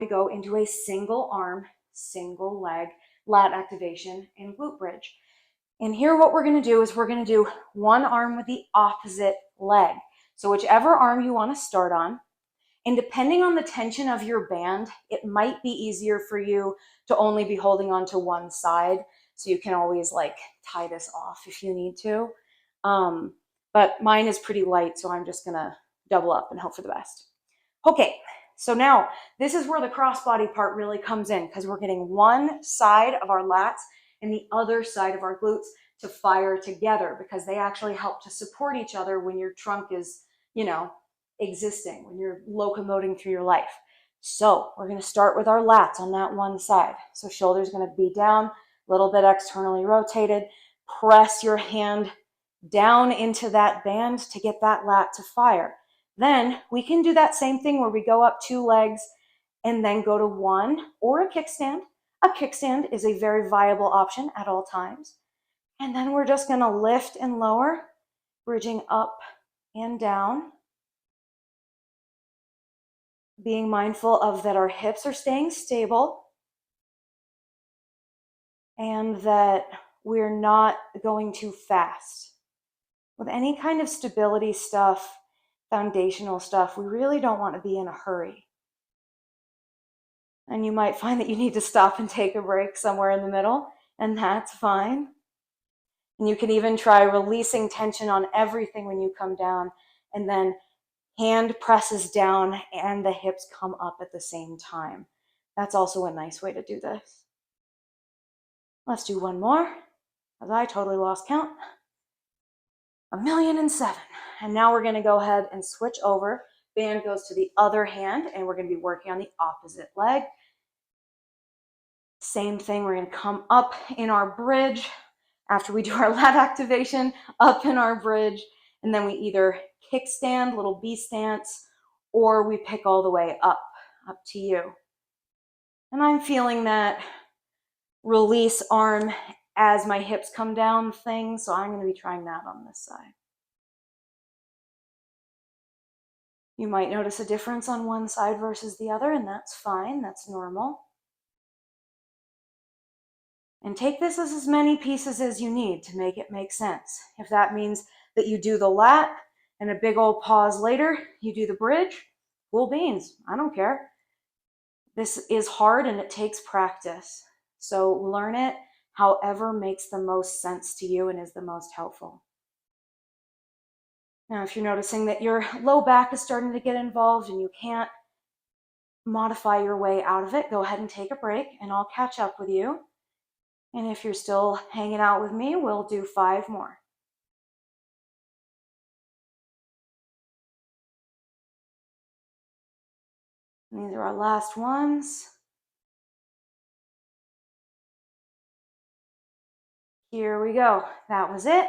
we go into a single arm, single leg, lat activation and glute bridge. And here what we're going to do is we're going to do one arm with the opposite leg. So whichever arm you want to start on, and depending on the tension of your band, it might be easier for you to only be holding on to one side. So you can always like tie this off if you need to. But mine is pretty light, so I'm just gonna double up and hope for the best. Okay, so now this is where the crossbody part really comes in, because we're getting one side of our lats and the other side of our glutes to fire together, because they actually help to support each other when your trunk is, existing, when you're locomoting through your life. So we're going to start with our lats on that one side. So shoulder's going to be down, a little bit externally rotated. Press your hand down into that band to get that lat to fire. Then we can do that same thing where we go up two legs and then go to one or a kickstand. A kickstand is a very viable option at all times. And then we're just going to lift and lower, bridging up and down, being mindful of that our hips are staying stable and that we're not going too fast. With any kind of stability stuff, foundational stuff, we really don't want to be in a hurry. And you might find that you need to stop and take a break somewhere in the middle, and that's fine. And you can even try releasing tension on everything when you come down, and then hand presses down and the hips come up at the same time. That's also a nice way to do this. Let's do one more, as I totally lost count. 1,000,007. And now we're going to go ahead and switch over. Band goes to the other hand, and we're going to be working on the opposite leg. Same thing, we're going to come up in our bridge after we do our lat activation, up in our bridge, and then we either kickstand, little B stance, or we pick all the way up to you. And I'm feeling that release arm as my hips come down thing, so I'm going to be trying that on this side. You might notice a difference on one side versus the other, and that's fine, that's normal. And take this as many pieces as you need to make it make sense. If that means that you do the lat and a big old pause later, you do the bridge, cool beans, I don't care. This is hard and it takes practice. So learn it however makes the most sense to you and is the most helpful. Now, if you're noticing that your low back is starting to get involved and you can't modify your way out of it, go ahead and take a break and I'll catch up with you. And if you're still hanging out with me, we'll do 5 more. And these are our last ones. Here we go. That was it.